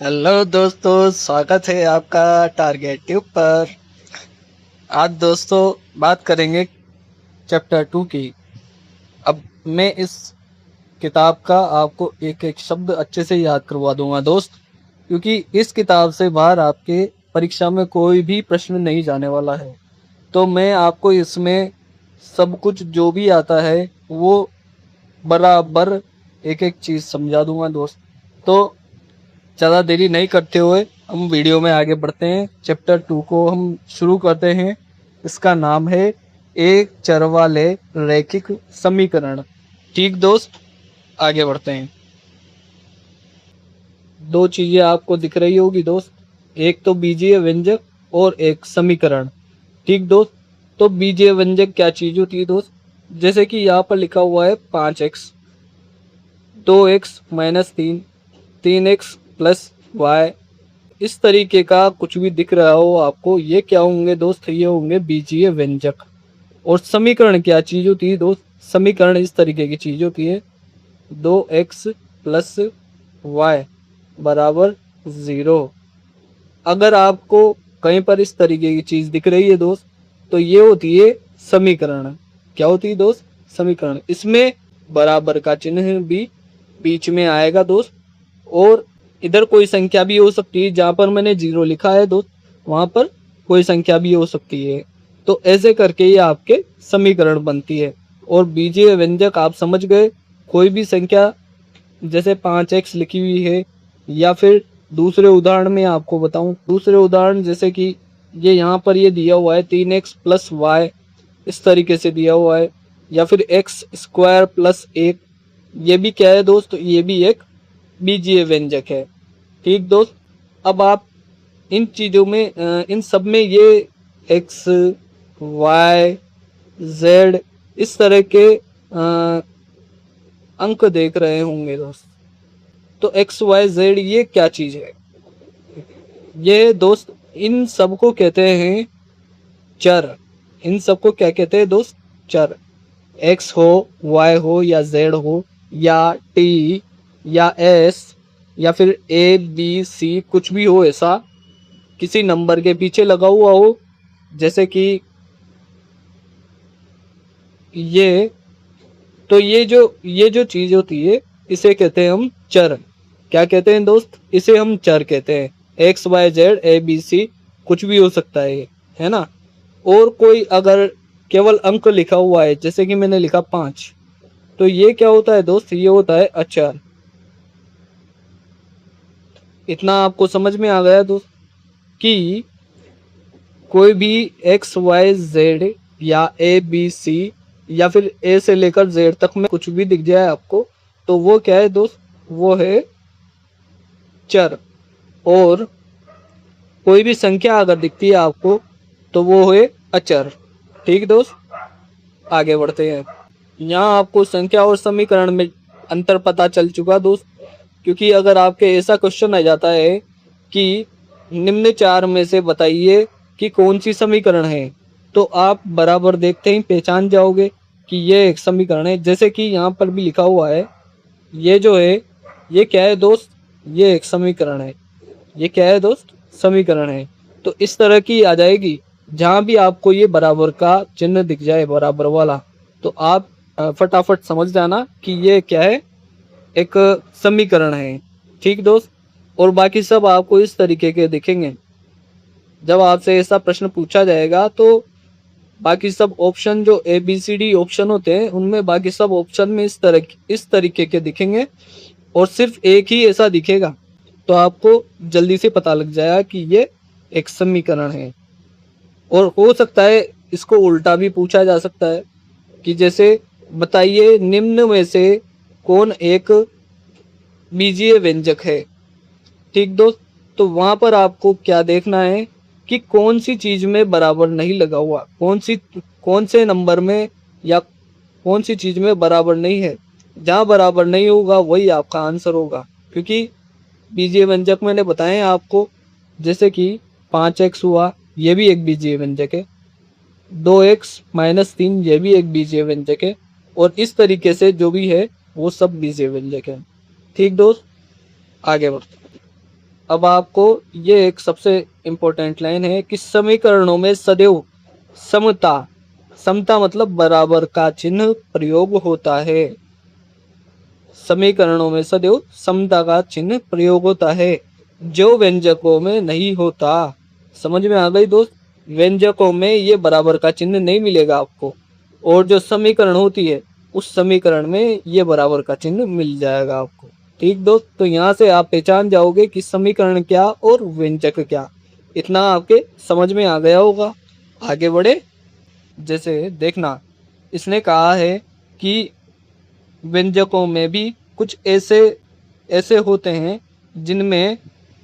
Hello दोस्तों, स्वागत है आपका टारगेट ट्यूब पर। आज दोस्तों बात करेंगे चैप्टर 2 की। अब मैं इस किताब का आपको एक एक शब्द अच्छे से याद करवा दूंगा दोस्त, क्योंकि इस किताब से बाहर आपके परीक्षा में कोई भी प्रश्न नहीं जाने वाला है। तो मैं आपको इसमें सब कुछ जो भी आता है वो बराबर एक एक चीज़ समझा दूंगा दोस्त। तो ज़्यादा देरी नहीं करते हुए हम वीडियो में आगे बढ़ते हैं। चैप्टर 2 को हम शुरू करते हैं। इसका नाम है एक चर वाले रैखिक समीकरण। ठीक दोस्त, आगे बढ़ते हैं। दो चीजें आपको दिख रही होगी दोस्त, एक तो बीजीय व्यंजक और एक समीकरण। ठीक दोस्त, तो बीजीय व्यंजक क्या चीज होती है दोस्त? जैसे कि यहाँ पर लिखा हुआ है 5x, 2x minus 3, 3x plus Y, इस तरीके का कुछ भी दिख रहा हो आपको, ये क्या होंगे दोस्त? ये होंगे बीजीय व्यंजक। और समीकरण क्या चीज होती है दोस्त? समीकरण इस तरीके की चीज होती है, 2x प्लस वाई बराबर 0। अगर आपको कहीं पर इस तरीके की चीज दिख रही है दोस्त, तो ये होती है समीकरण। क्या होती है दोस्त? समीकरण। इसमें बराबर का चिन्ह भी बीच में आएगा दोस्त, और इधर कोई संख्या भी हो सकती है। जहां पर मैंने 0 लिखा है दोस्त, वहां पर कोई संख्या भी हो सकती है। तो ऐसे करके ये आपके समीकरण बनती है। और बीजीय व्यंजक आप समझ गए, कोई भी संख्या जैसे 5x लिखी हुई है, या फिर दूसरे उदाहरण में आपको बताऊं, दूसरे उदाहरण जैसे कि ये यहाँ पर ये दिया हुआ है 3x प्लस वाई, इस तरीके से दिया हुआ है, या फिर एक्स स्क्वायर प्लस 1, ये भी क्या है दोस्त? ये भी एक बीजीय व्यंजक है। ठीक दोस्त, अब आप इन चीज़ों में इन सब में ये एक्स वाई जेड इस तरह के अंक देख रहे होंगे दोस्त। तो एक्स वाई जेड ये क्या चीज़ है? ये दोस्त इन सब को कहते हैं चर। इन सब को क्या कहते हैं दोस्त? चर। एक्स हो, वाई हो, या जेड हो, या टी, या एस, या फिर ए बी सी, कुछ भी हो ऐसा किसी नंबर के पीछे लगा हुआ हो, जैसे कि ये, तो ये जो चीज होती है इसे कहते हैं हम चर। क्या कहते हैं दोस्त? इसे हम चर कहते हैं। X Y Z A B C कुछ भी हो सकता है ये, है ना। और कोई अगर केवल अंक लिखा हुआ है, जैसे कि मैंने लिखा 5, तो ये क्या होता है दोस्त? ये होता है अचर। इतना आपको समझ में आ गया दोस्त कि कोई भी एक्स वाई जेड या ए बी सी, या फिर ए से लेकर जेड तक में कुछ भी दिख जाए आपको, तो वो क्या है दोस्त? वो है चर। और कोई भी संख्या अगर दिखती है आपको, तो वो है अचर। ठीक दोस्त, आगे बढ़ते हैं। यहाँ आपको संख्या और समीकरण में अंतर पता चल चुका दोस्त, क्योंकि अगर आपके ऐसा क्वेश्चन आ जाता है कि निम्न चार में से बताइए कि कौन सी समीकरण है, तो आप बराबर देखते ही पहचान जाओगे कि ये एक समीकरण है। जैसे कि यहाँ पर भी लिखा हुआ है, ये जो है ये क्या है दोस्त? ये एक समीकरण है। ये क्या है दोस्त? समीकरण है। तो इस तरह की आ जाएगी, जहाँ भी आपको ये बराबर का चिन्ह दिख जाए, बराबर वाला, तो आप फटाफट समझ जाना कि ये क्या है? एक समीकरण है। ठीक दोस्त, और बाकी सब आपको इस तरीके के दिखेंगे। जब आपसे ऐसा प्रश्न पूछा जाएगा, तो बाकी सब ऑप्शन जो A B C D option होते हैं, उनमें बाकी सब ऑप्शन में इस तरीके के दिखेंगे, और सिर्फ एक ही ऐसा दिखेगा। तो आपको जल्दी से पता लग जाएगा कि ये एक समीकरण है। और हो सकता है इसको उल्टा भी पूछा जा सकता है, कि जैसे बताइए निम्न में से कौन एक बीजीय व्यंजक है। ठीक दोस्त, तो वहां पर आपको क्या देखना है कि कौन सी चीज में बराबर नहीं लगा हुआ, कौन से नंबर में या कौन सी चीज में बराबर नहीं है। जहां बराबर नहीं होगा वही आपका आंसर होगा, क्योंकि बीजीय व्यंजक मैंने बताए हैं आपको। जैसे कि 5x हुआ, ये भी एक बीजीय व्यंजक है। 2x माइनस 3, ये भी एक बीजीय व्यंजक है। और इस तरीके से जो भी है वो सब बीजीय व्यंजक है। ठीक दोस्त, आगे बढ़ते हैं। अब आपको ये एक सबसे इम्पोर्टेंट लाइन है कि समीकरणों में सदैव समता, समता मतलब बराबर का चिन्ह प्रयोग होता है। समीकरणों में सदैव समता का चिन्ह प्रयोग होता है, जो व्यंजकों में नहीं होता। समझ में आ गई दोस्त? व्यंजकों में ये बराबर का चिन्ह नहीं मिलेगा आपको, और जो समीकरण होती है उस समीकरण में ये बराबर का चिन्ह मिल जाएगा आपको। ठीक दोस्त, तो यहाँ से आप पहचान जाओगे कि समीकरण क्या और व्यंजक क्या। इतना आपके समझ में आ गया होगा। आगे बढ़े। जैसे देखना, इसने कहा है कि व्यंजकों में भी कुछ ऐसे ऐसे होते हैं जिनमें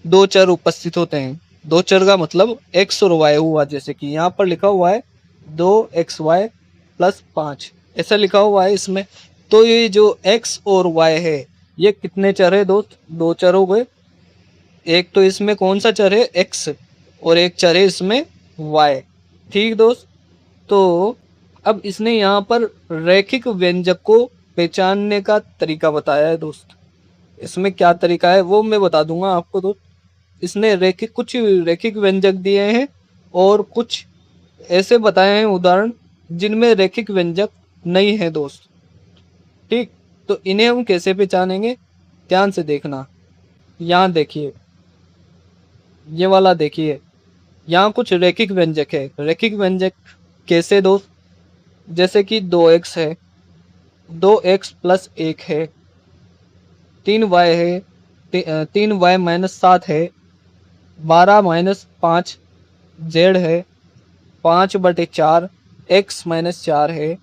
दो चर उपस्थित होते हैं। दो चर का मतलब एक्स और वाई हुआ, जैसे कि यहाँ पर लिखा हुआ है 2xy+5, ऐसा लिखा हुआ है इसमें। तो ये जो एक्स और वाई है, ये कितने चर है दोस्त? दो चर हो गए। एक तो इसमें कौन सा चर है? एक्स, और एक चर है इसमें वाई। ठीक दोस्त, तो अब इसने यहाँ पर रैखिक व्यंजक को पहचानने का तरीका बताया है दोस्त। इसमें क्या तरीका है वो मैं बता दूंगा आपको दोस्त। इसने रैखिक कुछ रैखिक व्यंजक दिए हैं और कुछ ऐसे बताए हैं उदाहरण जिनमें रैखिक व्यंजक नहीं है दोस्त। ठीक, तो इन्हें हम कैसे पहचानेंगे? ध्यान से देखना। यहाँ देखिए, ये वाला देखिए, यहाँ कुछ रैखिक व्यंजक है। रैखिक व्यंजक कैसे दोस्त? जैसे कि 2x है, 2x+1 है, 3y है, 3y-7 है, 12-5 z है, 5/4 x-4 है,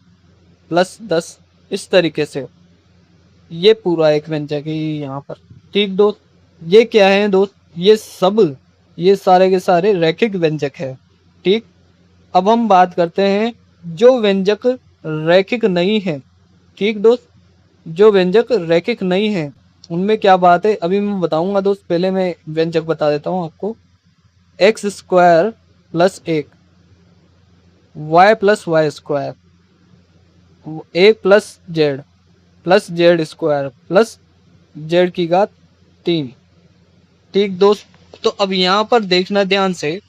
+10। इस तरीके से ये पूरा एक व्यंजक है यहाँ पर। ठीक दोस्त, ये क्या है दोस्त? ये सारे के सारे रैखिक व्यंजक है। ठीक, अब हम बात करते हैं जो व्यंजक रैखिक नहीं है। ठीक दोस्त, जो व्यंजक रैखिक नहीं है उनमें क्या बात है अभी मैं बताऊंगा दोस्त। पहले मैं व्यंजक बता देता हूँ आपको। x² + 1, y+y², a+z+z² + z3। ठीक दोस्त, तो अब यहाँ पर देखना ध्यान से,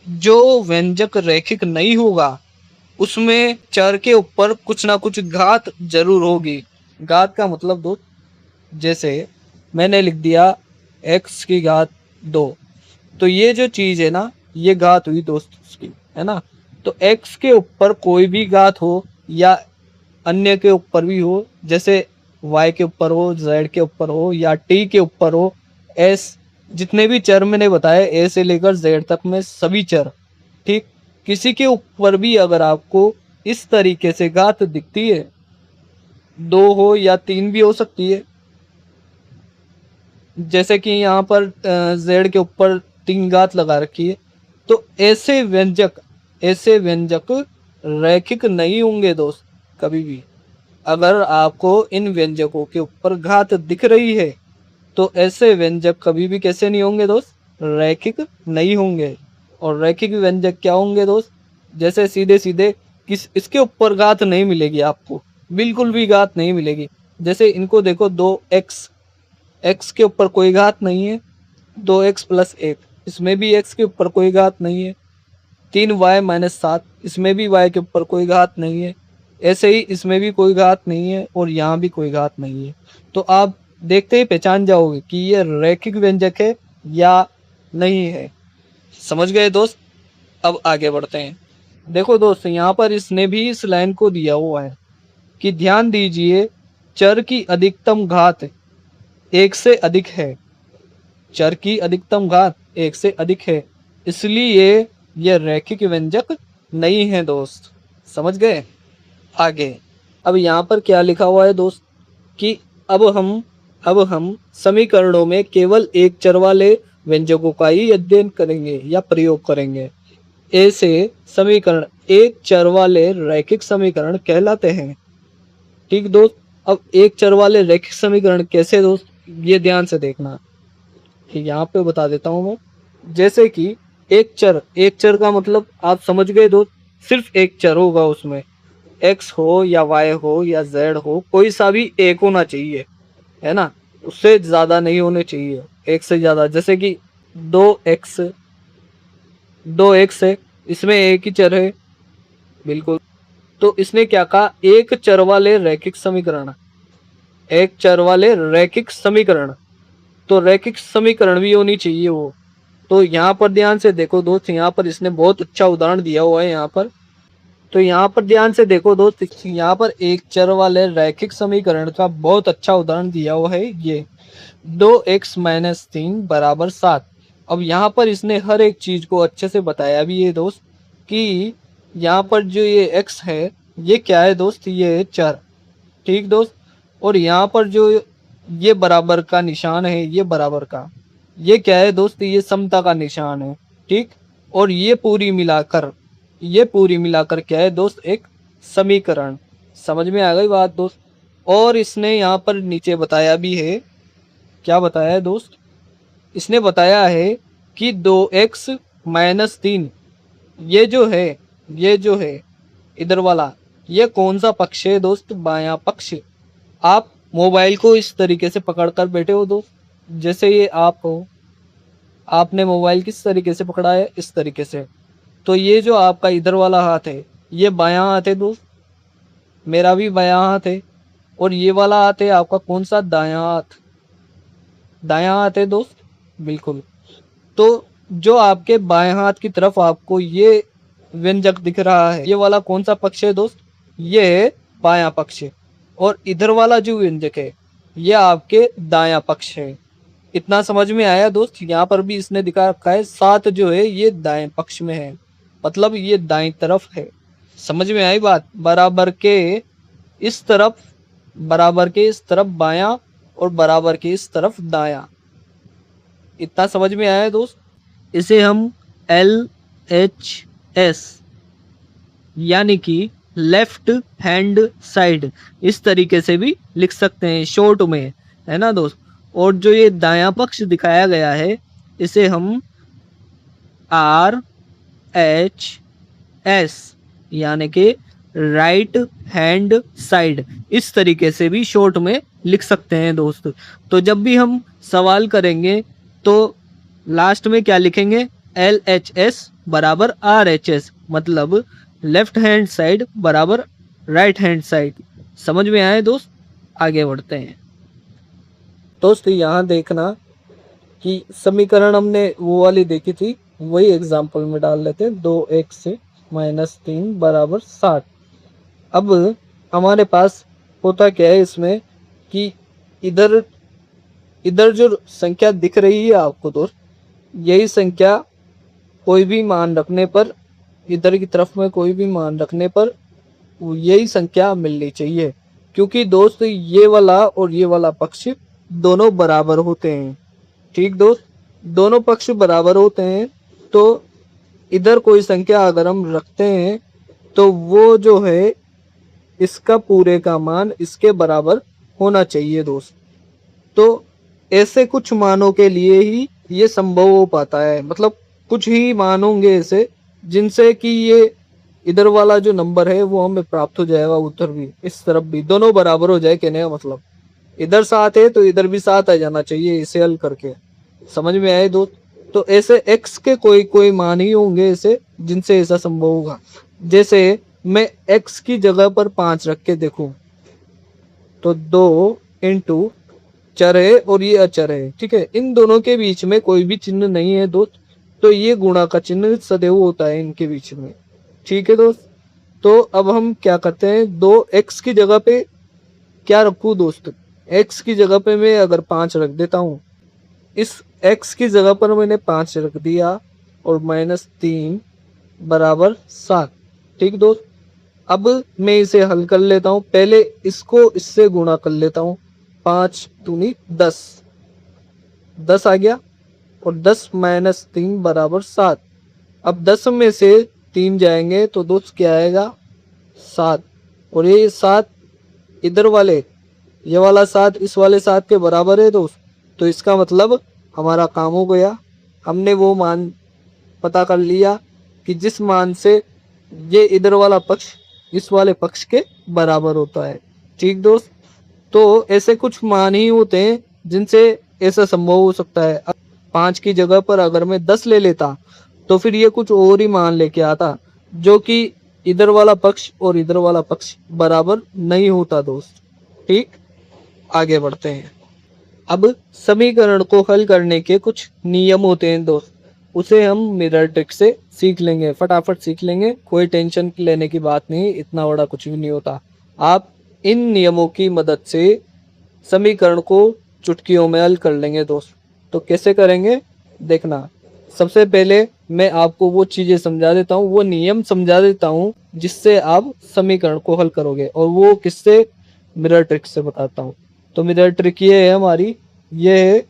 जो व्यंजक रैखिक नहीं होगा उसमें चर के ऊपर कुछ ना कुछ घात जरूर होगी। घात का मतलब दोस्त, जैसे मैंने लिख दिया x⁻², तो ये जो चीज है ना, ये घात हुई दोस्त उसकी, है ना। तो x के ऊपर कोई भी घात हो या अन्य के ऊपर भी हो, जैसे y के ऊपर हो, z के ऊपर हो या t के ऊपर हो, s, जितने भी चर मैंने बताए a से लेकर z तक में सभी चर। ठीक, किसी के ऊपर भी अगर आपको इस तरीके से घात दिखती है, 2 हो या 3 भी हो सकती है, जैसे कि यहाँ पर z के ऊपर 3 घात लगा रखी है, तो ऐसे व्यंजक रैखिक नहीं होंगे दोस्त कभी भी। अगर आपको इन व्यंजकों के ऊपर घात दिख रही है तो ऐसे व्यंजक कभी भी कैसे नहीं होंगे दोस्त? रैखिक नहीं होंगे। और रैखिक व्यंजक क्या होंगे दोस्त? जैसे सीधे सीधे इसके ऊपर घात नहीं मिलेगी आपको, बिल्कुल भी घात नहीं मिलेगी। जैसे इनको देखो, 2x, x के ऊपर कोई घात नहीं है, 2x+1, इसमें भी x के ऊपर कोई घात नहीं है, 3y-7, इसमें भी y के ऊपर कोई घात नहीं है, ऐसे ही इसमें भी कोई घात नहीं है और यहाँ भी कोई घात नहीं है। तो आप देखते ही पहचान जाओगे कि ये रैखिक व्यंजक है या नहीं है। समझ गए दोस्त? अब आगे बढ़ते हैं। देखो दोस्त, यहाँ पर इसने भी इस लाइन को दिया हुआ है कि ध्यान दीजिए, चर की अधिकतम घात 1 से अधिक है। चर की अधिकतम घात 1 से अधिक है, इसलिए यह रैखिक व्यंजक नहीं है दोस्त। समझ गए? आगे अब यहाँ पर क्या लिखा हुआ है दोस्त कि अब हम समीकरणों में केवल एक चर वाले व्यंजकों का ही अध्ययन करेंगे या प्रयोग करेंगे। ऐसे समीकरण एक चर वाले रैखिक समीकरण कहलाते हैं। ठीक दोस्त, अब एक चर वाले रैखिक समीकरण कैसे दोस्त, ये ध्यान से देखना। ठीक, यहाँ पे बता देता हूँ मैं। जैसे कि एक चर का मतलब आप समझ गए दोस्त, सिर्फ एक चर होगा उसमें, x हो या y हो या z हो, कोई सा भी एक होना चाहिए, है ना। उससे ज़्यादा नहीं होने चाहिए, एक से ज़्यादा। जैसे कि 2x, 2x है, इसमें एक ही चर है बिल्कुल। तो इसने क्या कहा, एक चर वाले रैखिक समीकरण, एक चर वाले रैखिक समीकरण, तो रैखिक समीकरण भी होनी चाहिए वो। तो यहाँ पर ध्यान से देखो दोस्त, यहाँ पर इसने बहुत अच्छा उदाहरण दिया हुआ है यहाँ पर। तो यहाँ पर ध्यान से देखो दोस्त, यहाँ पर एक चर वाले रैखिक समीकरण का बहुत अच्छा उदाहरण दिया हुआ है ये 2x-3 बराबर 7। अब यहाँ पर इसने हर एक चीज को अच्छे से बताया भी है दोस्त कि यहाँ पर जो ये x है ये क्या है दोस्त, ये चर, ठीक दोस्त। और यहाँ पर जो ये बराबर का निशान है, ये बराबर का, ये क्या है दोस्त, ये समता का निशान है, ठीक। और ये पूरी मिलाकर, ये पूरी मिलाकर क्या है दोस्त, एक समीकरण। समझ में आ गई बात दोस्त। और इसने यहाँ पर नीचे बताया भी है, क्या बताया है दोस्त, इसने बताया है कि 2x-3 ये जो है, ये जो है इधर वाला, ये कौन सा पक्ष है दोस्त, बायां पक्ष। आप मोबाइल को इस तरीके से पकड़ कर बैठे हो दोस्त, जैसे ये आप हो, आपने मोबाइल किस तरीके से पकड़ा है, इस तरीके से। तो ये जो आपका इधर वाला हाथ है ये बायां हाथ है दोस्त, मेरा भी बायां हाथ है। और ये वाला हाथ है आपका कौन सा, दायां हाथ, दायां हाथ है दोस्त बिल्कुल। तो जो आपके बाएं हाथ की तरफ आपको ये व्यंजक दिख रहा है, ये वाला कौन सा पक्ष है दोस्त, ये है बायां पक्ष। और इधर वाला जो व्यंजक है ये आपके दायां पक्ष है। इतना समझ में आया दोस्त। यहाँ पर भी इसने दिखा रखा है 7 जो है ये दाएं पक्ष में है, मतलब ये दाएं तरफ है। समझ में आई बात। बराबर के इस तरफ, बराबर के इस तरफ बायां, और बराबर के इस तरफ दायां। इतना समझ में आया दोस्त। इसे हम LHS यानी कि लेफ्ट हैंड साइड इस तरीके से भी लिख सकते हैं शॉर्ट में, है ना दोस्त। और जो ये दायां पक्ष दिखाया गया है इसे हम RHS यानी कि राइट हैंड साइड इस तरीके से भी शॉर्ट में लिख सकते हैं दोस्त। तो जब भी हम सवाल करेंगे तो लास्ट में क्या लिखेंगे, LHS बराबर RHS, मतलब लेफ्ट हैंड साइड बराबर राइट हैंड साइड। समझ में आए दोस्त। आगे बढ़ते हैं दोस्त। यहाँ देखना कि समीकरण हमने वो वाली देखी थी, वही एग्जाम्पल में डाल लेते हैं। 2x-3 बराबर 7। अब हमारे पास होता क्या है इसमें कि इधर इधर जो संख्या दिख रही है आपको दोस्त, यही संख्या कोई भी मान रखने पर, इधर की तरफ में कोई भी मान रखने पर यही संख्या मिलनी चाहिए, क्योंकि दोस्त ये वाला और ये वाला पक्ष दोनों बराबर होते हैं, ठीक दोस्त। दोनों पक्ष बराबर होते हैं तो इधर कोई संख्या अगर हम रखते हैं तो वो जो है इसका पूरे का मान इसके बराबर होना चाहिए दोस्त। तो ऐसे कुछ मानों के लिए ही ये संभव हो पाता है, मतलब कुछ ही मान होंगे ऐसे जिनसे कि ये इधर वाला जो नंबर है वो हमें प्राप्त हो जाएगा, उधर भी इस तरफ भी दोनों बराबर हो जाए, कहने का मतलब इधर 7 है तो इधर भी 7 आ जाना चाहिए, इसे हल करके। समझ में आए दोस्त। तो ऐसे x के कोई कोई मान ही होंगे ऐसे जिनसे ऐसा संभव होगा। जैसे मैं x की जगह पर 5 रख के देखूं तो 2 इंटू चर है और ये अचर है, ठीक है। इन दोनों के बीच में कोई भी चिन्ह नहीं है दोस्त, तो ये गुणा का चिन्ह सदैव होता है इनके बीच में, ठीक है दोस्त। तो अब हम क्या करते हैं, 2x की जगह पे क्या रखूं दोस्त, x की जगह पे मैं अगर 5 रख देता हूं, इस x की जगह पर मैंने 5 रख दिया और -3 बराबर 7, ठीक दोस्त। अब मैं इसे हल कर लेता हूं, पहले इसको इससे गुणा कर लेता हूं। 5 दूनी 10, 10 आ गया, और 10 - 3 बराबर 7। अब 10 में से 3 जाएंगे तो दोस्त क्या आएगा, 7। और ये 7 इधर वाले, ये वाला 7 इस वाले 7 के बराबर है दोस्त। तो इसका मतलब हमारा काम हो गया, हमने वो मान पता कर लिया कि जिस मान से ये इधर वाला पक्ष इस वाले पक्ष के बराबर होता है, ठीक दोस्त। तो ऐसे कुछ मान ही होते हैं जिनसे ऐसा संभव हो सकता है। 5 की जगह पर अगर मैं 10 ले लेता तो फिर ये कुछ और ही मान लेके आता, जो कि इधर वाला पक्ष और इधर वाला पक्ष बराबर नहीं होता दोस्त। ठीक, आगे बढ़ते हैं। अब समीकरण को हल करने के कुछ नियम होते हैं दोस्त, उसे हम मिरर ट्रिक से सीख लेंगे, फटाफट सीख लेंगे, कोई टेंशन लेने की बात नहीं, इतना बड़ा कुछ भी नहीं होता। आप इन नियमों की मदद से समीकरण को चुटकियों में हल कर लेंगे दोस्त। तो कैसे करेंगे देखना। सबसे पहले मैं आपको वो चीजें समझा देता हूँ, वो नियम समझा देता हूँ जिससे आप समीकरण को हल करोगे, और वो किससे, मिरर ट्रिक से बताता हूँ। तो मिरर ट्रिक ये है हमारी, ये है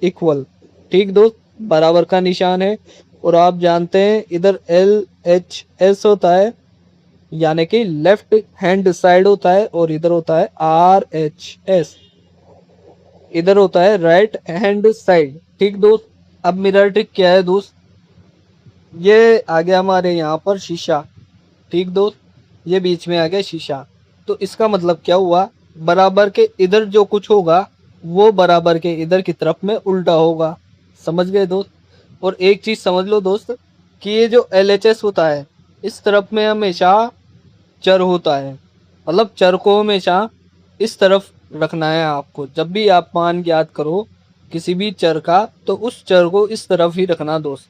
इक्वल। ठीक दोस्त, बराबर का निशान है, और आप जानते हैं इधर LHS होता है, यानी कि लेफ्ट हैंड साइड होता है, और इधर होता है RHS, इधर होता है राइट हैंड साइड। ठीक दोस्त, अब मिरर ट्रिक क्या है दोस्त, ये आ गया हमारे यहाँ पर शीशा। ठीक दोस्त, ये बीच में आ गया शीशा, तो इसका मतलब क्या हुआ, बराबर के इधर जो कुछ होगा वो बराबर के इधर की तरफ में उल्टा होगा। समझ गए दोस्त। और एक चीज समझ लो दोस्त, कि ये जो LHS होता है इस तरफ में हमेशा चर होता है, मतलब चर को हमेशा इस तरफ रखना है आपको। जब भी आप मान ज्ञात करो किसी भी चर का, तो उस चर को इस तरफ ही रखना दोस्त।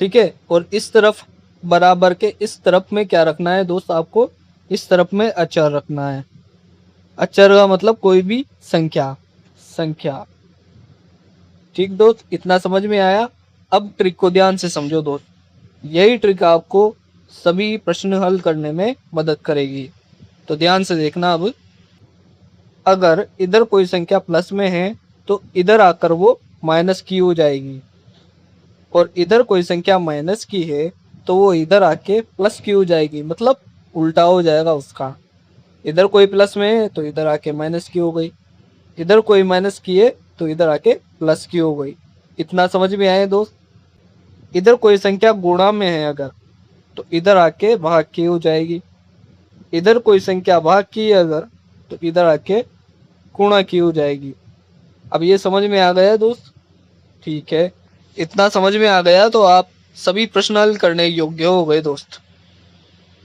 ठीक है, और इस तरफ बराबर के इस तरफ में क्या रखना है दोस्त, आपको इस तरफ में अचर रखना है। अचर का मतलब कोई भी संख्या, संख्या। ठीक दोस्त, इतना समझ में आया। अब ट्रिक को ध्यान से समझो दोस्त, यही ट्रिक आपको सभी प्रश्न हल करने में मदद करेगी। तो ध्यान से देखना। अब अगर इधर कोई संख्या प्लस में है तो इधर आकर वो माइनस की हो जाएगी, और इधर कोई संख्या माइनस की है तो वो इधर आके प्लस की हो जाएगी, मतलब उल्टा हो जाएगा उसका। इधर कोई प्लस में है तो इधर आके माइनस की हो गई, इधर कोई माइनस की है तो इधर आके प्लस की हो गई। इतना समझ में आए दोस्त। इधर कोई संख्या गुणा में है अगर, तो इधर आके भाग की हो जाएगी, इधर कोई संख्या भाग की है अगर, तो इधर आके गुणा की हो जाएगी। अब ये समझ में आ गया दोस्त। ठीक है, इतना समझ में आ गया तो आप सभी प्रश्न हल करने योग्य हो गए दोस्त।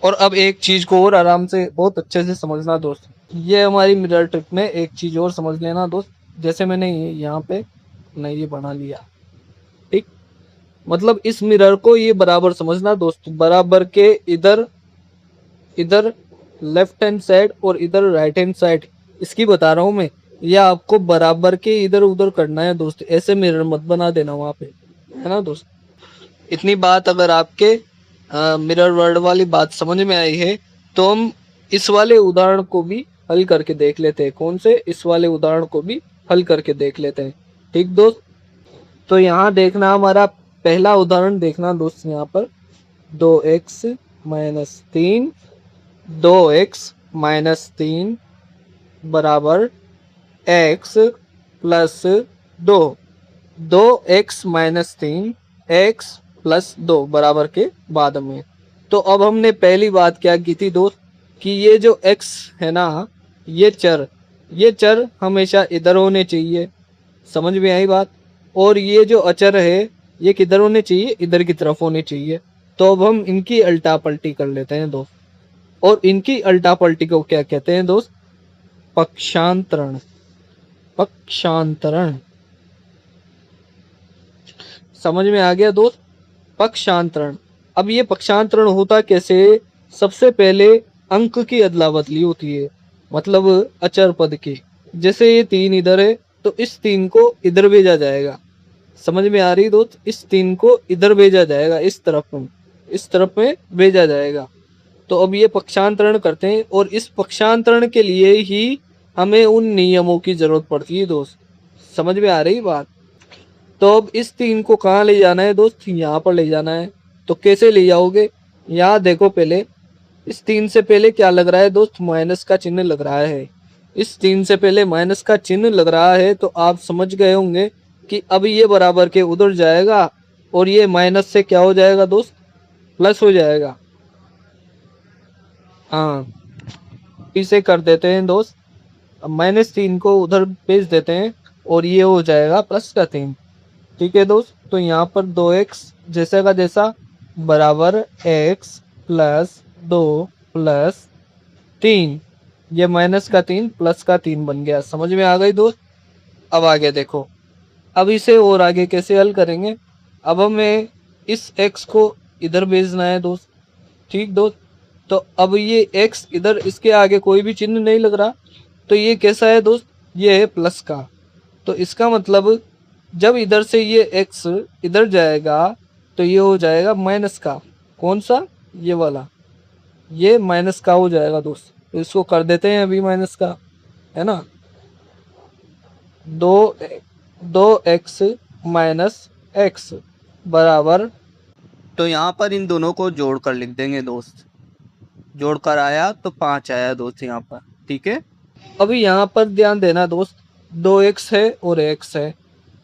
और अब एक चीज को और आराम से बहुत अच्छे से समझना दोस्त, ये हमारी मिरर ट्रिक में एक चीज और समझ लेना दोस्त। जैसे मैंने यहाँ पे नहीं ये बना लिया, ठीक, मतलब इस मिरर को ये बराबर समझना दोस्त, बराबर के इधर, इधर लेफ्ट हैंड साइड और इधर राइट हैंड साइड, इसकी बता रहा हूँ मैं। ये आपको बराबर के इधर उधर करना है दोस्त, ऐसे मिरर मत बना देना वहां पे, है ना दोस्त। इतनी बात अगर आपके मिरर वर्ड वाली बात समझ में आई है, तो हम इस वाले उदाहरण को भी हल करके देख लेते हैं। कौन से, इस वाले उदाहरण को भी हल करके देख लेते हैं। ठीक दोस्त, तो यहाँ देखना हमारा पहला उदाहरण देखना दोस्त, यहाँ पर 2x-3, 2x-3 बराबर x plus 2, 2x-3 x plus 2 बराबर के बाद में। तो अब हमने पहली बात क्या की थी दोस्त, कि ये जो x है ना, ये चर हमेशा इधर होने चाहिए। समझ में आई बात। और ये जो अचर है ये किधर होने चाहिए, इधर की तरफ होने चाहिए। तो अब हम इनकी अल्टा पलटी कर लेते हैं दोस्त, और इनकी अल्टा पलटी को क्या कहते हैं दोस्त, पक्षांतरण। पक्षांतरण समझ में आ गया दोस्त, पक्षांतरण। अब ये पक्षांतरण होता कैसे, सबसे पहले अंक की अदला बदली होती है, मतलब अचर पद की। जैसे ये 3 इधर है तो इस 3 को इधर भेजा जाएगा। समझ में आ रही दोस्त, इस 3 को इधर भेजा जाएगा, इस तरफ में भेजा जाएगा। तो अब ये पक्षांतरण करते हैं, और इस पक्षांतरण के लिए ही हमें उन नियमों की जरूरत पड़ती है दोस्त। समझ में आ रही बात। तो अब इस 3 को कहाँ ले जाना है दोस्त, यहाँ पर ले जाना है। तो कैसे ले जाओगे, यहाँ देखो, पहले इस 3 से पहले क्या लग रहा है दोस्त, माइनस का चिन्ह लग रहा है। इस 3 से पहले माइनस का चिन्ह लग रहा है, तो आप समझ गए होंगे कि अब ये बराबर के उधर जाएगा, और ये माइनस से क्या हो जाएगा दोस्त, प्लस हो जाएगा। हाँ, इसे कर देते हैं दोस्त, अब -3 को उधर भेज देते हैं, और ये हो जाएगा +3। ठीक है दोस्त, तो यहाँ पर 2x जैसे का जैसा बराबर x प्लस 2 प्लस 3, ये माइनस का 3 प्लस का 3 बन गया। समझ में आ गई दोस्त। अब आगे देखो, अब इसे और आगे कैसे हल करेंगे। अब हमें इस x को इधर भेजना है दोस्त, ठीक दोस्त। तो अब ये x इधर, इसके आगे कोई भी चिन्ह नहीं लग रहा, तो ये कैसा है दोस्त, ये है प्लस का। तो इसका मतलब जब इधर से ये x इधर जाएगा तो ये हो जाएगा माइनस का। कौन सा, ये वाला, ये माइनस का हो जाएगा दोस्त। तो इसको कर देते हैं अभी माइनस का, है ना। 2x माइनस x बराबर, तो यहाँ पर इन दोनों को जोड़ कर लिख देंगे दोस्त। जोड़ कर आया तो 5 आया दोस्त यहाँ पर, ठीक है। अभी यहाँ पर ध्यान देना दोस्त, 2x है और x है,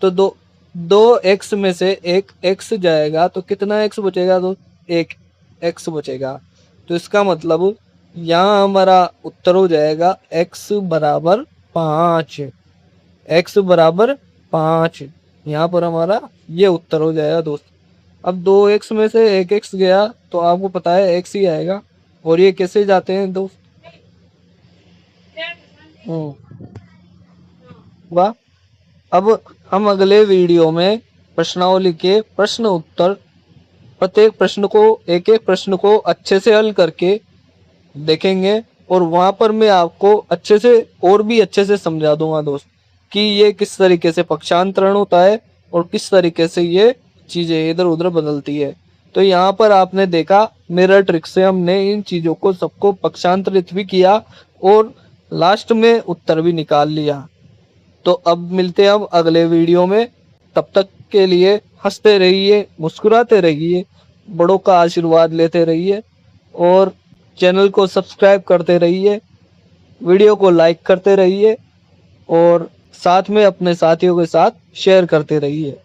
तो 2x में से एक x जाएगा तो कितना x बचेगा दोस्त, एक x बचेगा। तो इसका मतलब यहाँ हमारा उत्तर हो जाएगा x बराबर 5। x बराबर 5, यहाँ पर हमारा ये उत्तर हो जाएगा दोस्त। अब 2x में से एक x गया तो आपको पता है x ही आएगा, और ये कैसे जाते हैं दोस्त। वाह। अब हम अगले वीडियो में प्रश्नावली के प्रश्न उत्तर, प्रत्येक प्रश्न को, एक एक प्रश्न को अच्छे से हल करके देखेंगे, और वहां पर मैं आपको अच्छे से और भी अच्छे से समझा दूंगा दोस्त कि ये किस तरीके से पक्षांतरण होता है और किस तरीके से ये चीजें इधर उधर बदलती है। तो यहाँ पर आपने देखा मिरर ट्रिक से हमने इन चीजों को सबको पक्षांतरित भी किया और लास्ट में उत्तर भी निकाल लिया। तो अब मिलते हैं हम अगले वीडियो में, तब तक के लिए हंसते रहिए, मुस्कुराते रहिए, बड़ों का आशीर्वाद लेते रहिए, और चैनल को सब्सक्राइब करते रहिए, वीडियो को लाइक करते रहिए, और साथ में अपने साथियों के साथ शेयर करते रहिए।